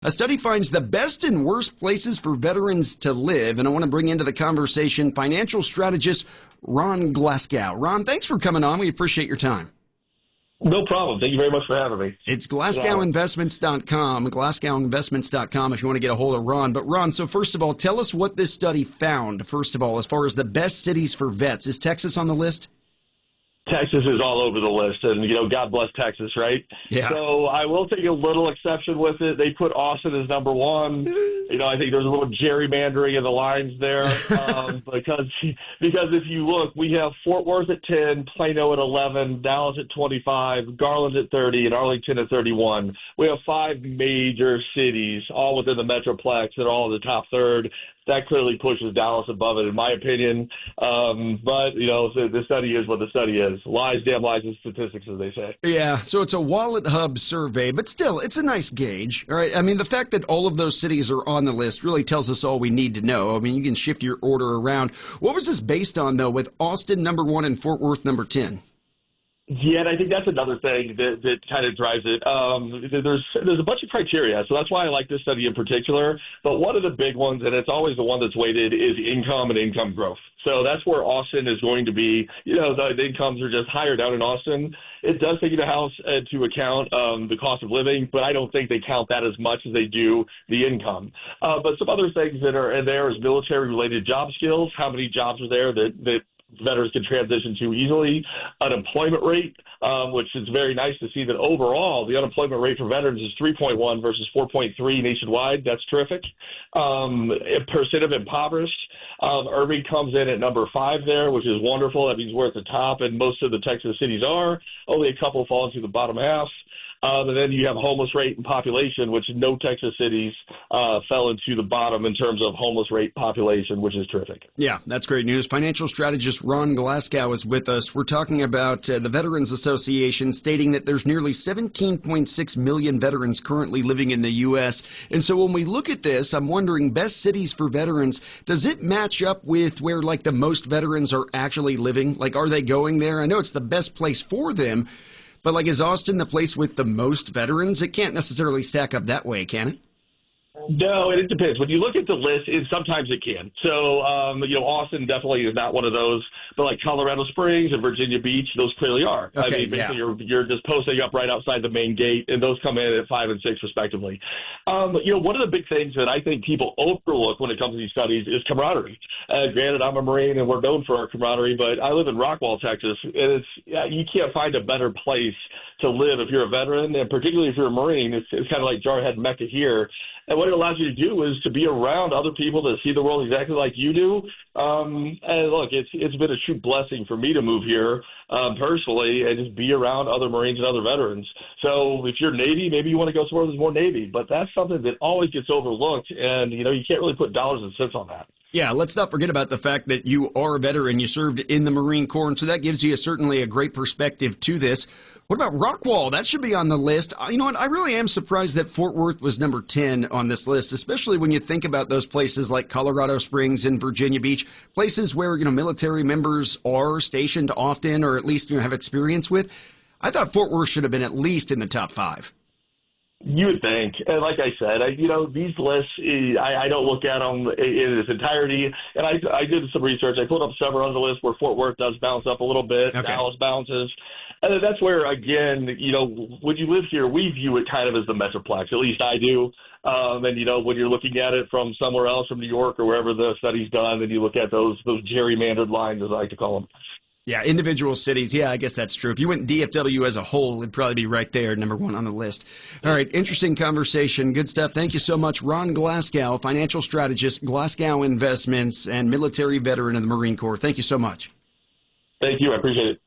A study finds the best and worst places for veterans to live, and I want to bring into the conversation financial strategist Ron Glasgow. Ron, thanks for coming on. We appreciate your time. No problem. Thank you very much for having me. It's GlasgowInvestments.com, GlasgowInvestments.com if you want to get a hold of Ron. But Ron, so first of all, tell us what this study found, first of all, as far as the best cities for vets. Is Texas on the list? Texas is all over the list, and, God bless Texas, right? Yeah. So I will take a little exception with it. They put Austin as number one. I think there's a little gerrymandering in the lines there because if you look, we have Fort Worth at 10, Plano at 11, Dallas at 25, Garland at 30, and Arlington at 31. We have 5 major cities, all within the metroplex, and all in the top third. That clearly pushes Dallas above it, in my opinion. But the study is what the study is. Lies, damn lies, and statistics, as they say. Yeah, so it's a Wallet Hub survey, but still, it's a nice gauge. All right, I mean, the fact that all of those cities are on the list really tells us all we need to know. I mean, you can shift your order around. What was this based on, though, with Austin number 1 and Fort Worth number 10? Yeah, and I think that's another thing that kind of drives it. There's a bunch of criteria, so that's why I like this study in particular. But one of the big ones, and it's always the one that's weighted, is income and income growth. So that's where Austin is going to be. The incomes are just higher down in Austin. It does take into account the cost of living, but I don't think they count that as much as they do the income. But some other things that are in there is military-related job skills. How many jobs are there that veterans can transition to easily, unemployment rate, which is very nice to see that overall the unemployment rate for veterans is 3.1 versus 4.3 nationwide. That's terrific. Percent of impoverished. Irving comes in at number 5 there, which is wonderful. That means we're at the top, and most of the Texas cities are. Only a couple fall into the bottom half. And then you have homeless rate and population, which no Texas cities fell into the bottom in terms of homeless rate population, which is terrific. Yeah, that's great news. Financial strategist Ron Glasgow is with us. We're talking about the Veterans Association stating that there's nearly 17.6 million veterans currently living in the U.S. And so when we look at this, I'm wondering, best cities for veterans, does it match up with where, like, the most veterans are actually living? Like, are they going there? I know it's the best place for them, but, like, is Austin the place with the most veterans? It can't necessarily stack up that way, can it? No, it depends. When you look at the list, sometimes it can. So, Austin definitely is not one of those, but like Colorado Springs and Virginia Beach, those clearly are. Okay, I mean, basically you're just posting up right outside the main gate, and those come in at 5 and 6 respectively. One of the big things that I think people overlook when it comes to these studies is camaraderie. Granted, I'm a Marine, and we're known for our camaraderie, but I live in Rockwall, Texas, and you can't find a better place to live if you're a veteran, and particularly if you're a Marine. It's kind of like Jarhead Mecca here. And what it allows you to do is to be around other people that see the world exactly like you do. And look, it's been a true blessing for me to move here personally and just be around other Marines and other veterans. So if you're Navy, maybe you want to go somewhere there's more Navy. But that's something that always gets overlooked, and you can't really put dollars and cents on that. Yeah, let's not forget about the fact that you are a veteran. You served in the Marine Corps, and so that gives you certainly a great perspective to this. What about Rockwall? That should be on the list. You know what? I really am surprised that Fort Worth was number 10 on this list, especially when you think about those places like Colorado Springs and Virginia Beach, places where, military members are stationed often, or at least have experience with. I thought Fort Worth should have been at least in the top 5. You would think. And like I said, these lists, I don't look at them in its entirety. And I did some research. I pulled up several on the list where Fort Worth does bounce up a little bit. Okay. Dallas bounces. And that's where, again, when you live here, we view it kind of as the metroplex. At least I do. And, when you're looking at it from somewhere else, from New York or wherever the study's done, and you look at those gerrymandered lines, as I like to call them. Yeah, individual cities. Yeah, I guess that's true. If you went DFW as a whole, it'd probably be right there, number 1 on the list. All right, interesting conversation. Good stuff. Thank you so much. Ron Glasgow, financial strategist, Glasgow Investments, and military veteran of the Marine Corps. Thank you so much. Thank you. I appreciate it.